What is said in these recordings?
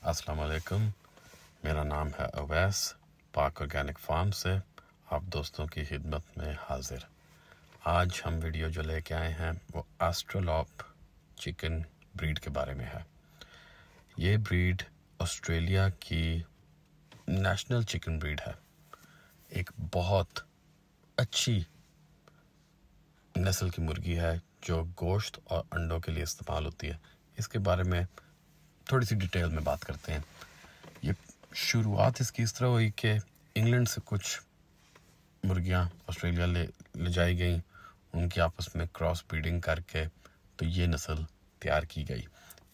अस्सलाम वालेकुम। मेरा नाम है अवैस। पाक ऑर्गेनिक फार्म से आप दोस्तों की खिदमत में हाजिर। आज हम वीडियो जो लेके आए हैं वो एस्ट्रोलॉप चिकन ब्रीड के बारे में है। ये ब्रीड ऑस्ट्रेलिया की नेशनल चिकन ब्रीड है। एक बहुत अच्छी नस्ल की मुर्गी है जो गोश्त और अंडों के लिए इस्तेमाल होती है। इसके बारे में थोड़ी सी डिटेल में बात करते हैं। ये शुरुआत इसकी इस तरह हुई कि इंग्लैंड से कुछ मुर्गियां ऑस्ट्रेलिया ले जाई गई, उनकी आपस में क्रॉस ब्रीडिंग करके तो ये नस्ल तैयार की गई।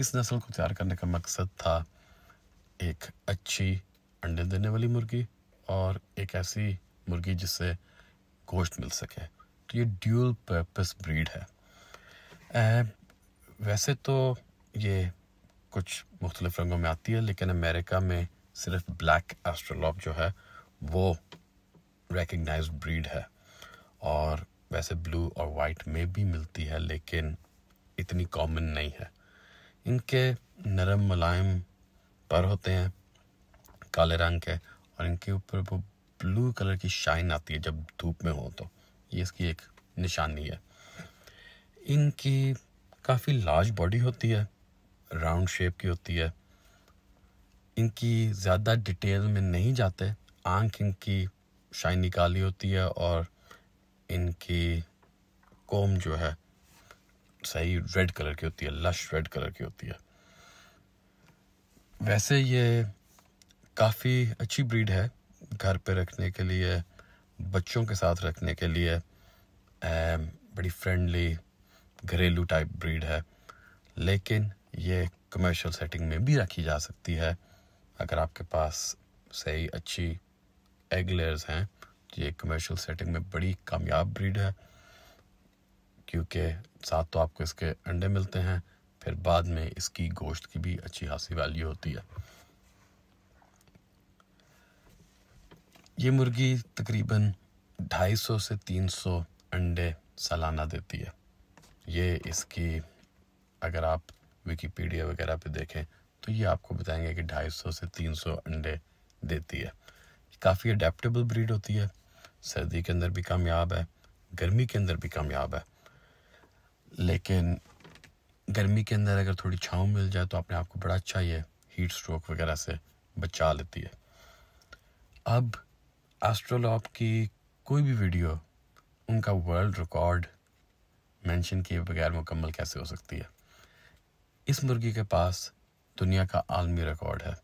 इस नस्ल को तैयार करने का मकसद था एक अच्छी अंडे देने वाली मुर्गी और एक ऐसी मुर्गी जिससे गोश्त मिल सके। तो ये ड्यूल पर्पस ब्रीड है। वैसे तो ये कुछ मुख्तलिफ रंगों में आती है, लेकिन अमेरिका में सिर्फ ब्लैक एस्ट्रोलॉप जो है वो रिकग्नाइज्ड ब्रीड है। और वैसे ब्लू और वाइट में भी मिलती है, लेकिन इतनी कॉमन नहीं है। इनके नरम मुलायम पर होते हैं काले रंग के, और इनके ऊपर वो ब्लू कलर की शाइन आती है जब धूप में हो, तो ये इसकी एक निशानी है। इनकी काफ़ी लार्ज बॉडी होती है, राउंड शेप की होती है। इनकी ज़्यादा डिटेल में नहीं जाते। आंख इनकी शाइनी काली होती है और इनकी कोम जो है सही रेड कलर की होती है, लश रेड कलर की होती है। वैसे ये काफ़ी अच्छी ब्रीड है घर पे रखने के लिए, बच्चों के साथ रखने के लिए। बड़ी फ्रेंडली घरेलू टाइप ब्रीड है, लेकिन ये कमर्शियल सेटिंग में भी रखी जा सकती है अगर आपके पास सही अच्छी एग लेयर्स हैं। ये कमर्शियल सेटिंग में बड़ी कामयाब ब्रीड है, क्योंकि साथ तो आपको इसके अंडे मिलते हैं, फिर बाद में इसकी गोश्त की भी अच्छी खासी वैल्यू होती है। ये मुर्गी तकरीबन 250 से 300 अंडे सालाना देती है। ये इसकी अगर आप विकिपीडिया वगैरह पे देखें तो ये आपको बताएंगे कि 250 से 300 अंडे देती है। काफ़ी अडेप्टेबल ब्रीड होती है, सर्दी के अंदर भी कामयाब है, गर्मी के अंदर भी कामयाब है। लेकिन गर्मी के अंदर अगर थोड़ी छाँव मिल जाए तो अपने आप को बड़ा अच्छा ये हीट स्ट्रोक वगैरह से बचा लेती है। अब एस्ट्रोलॉप की कोई भी वीडियो उनका वर्ल्ड रिकॉर्ड मेंशन किए बगैर मुकम्मल कैसे हो सकती है। इस मुर्गी के पास दुनिया का आलमी रिकॉर्ड है।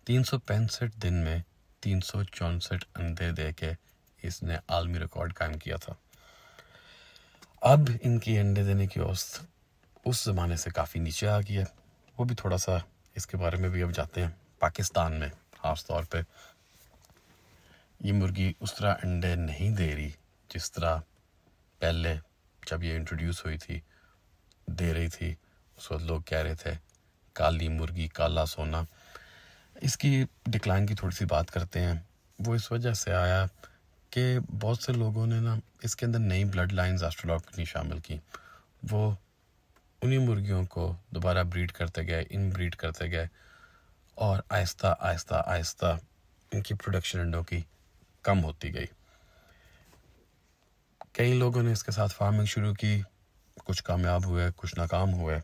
365 दिन में 364 अंडे दे के इसने आलमी रिकॉर्ड कायम किया था। अब इनकी अंडे देने की औसत उस ज़माने से काफ़ी नीचे आ गई है। वो भी थोड़ा सा इसके बारे में भी अब जाते हैं। पाकिस्तान में ख़ास तौर पे ये मुर्गी उस तरह अंडे नहीं दे रही जिस तरह पहले जब ये इंट्रोड्यूस हुई थी दे रही थी। उस वक्त लोग कह रहे थे काली मुर्गी काला सोना। इसकी डिक्लाइन की थोड़ी सी बात करते हैं। वो इस वजह से आया कि बहुत से लोगों ने ना इसके अंदर नई ब्लड लाइन्स एस्ट्रोलॉप की शामिल की। वो उन्हीं मुर्गियों को दोबारा ब्रीड करते गए, इन ब्रीड करते गए, और आहिस्ता आहिस्ता आहिस्ता इनकी प्रोडक्शन अंडों की कम होती गई। कई लोगों ने इसके साथ फार्मिंग शुरू की, कुछ कामयाब हुए, कुछ नाकाम हुए,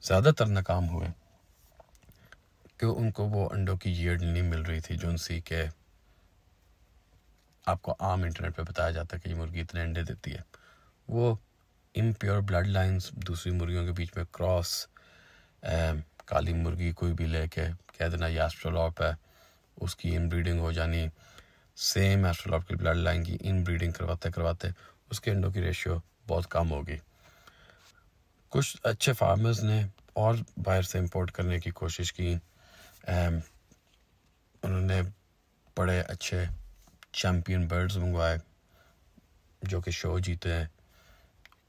ज़्यादातर नाकाम हुए कि उनको वो अंडों की यील्ड नहीं मिल रही थी जो उनसी के आपको आम इंटरनेट पे बताया जाता है कि ये मुर्गी इतने अंडे देती है। वो इम्प्योर ब्लड लाइन्स दूसरी मुर्गियों के बीच में क्रॉस, काली मुर्गी कोई भी लेके कह देना ये एस्ट्रोलॉप है, उसकी इन ब्रीडिंग हो जानी, सेम एस्ट्रोलॉप की ब्लड लाइन की इन ब्रीडिंग करवाते करवाते उसके अंडों की रेशियो बहुत कम होगी। कुछ अच्छे फार्मर्स ने और बाहर से इंपोर्ट करने की कोशिश की। उन्होंने बड़े अच्छे चैम्पियन बर्ड्स मंगवाए जो कि शो जीते हैं,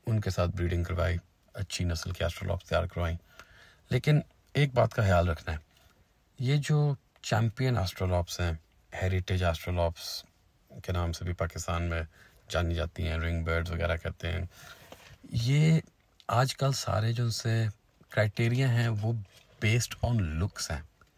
उनके साथ ब्रीडिंग करवाई, अच्छी नस्ल की एस्ट्रोलॉप्स तैयार करवाई। लेकिन एक बात का ख्याल रखना है, ये जो चैम्पियन एस्ट्रोलॉप्स हैं, हेरिटेज एस्ट्रोलॉप्स के नाम से भी पाकिस्तान में जानी जाती हैं, रिंग बर्ड्स वगैरह कहते हैं, ये आजकल सारे जो उनसे क्राइटेरिया हैं वो बेस्ड ऑन लुक्स हैं।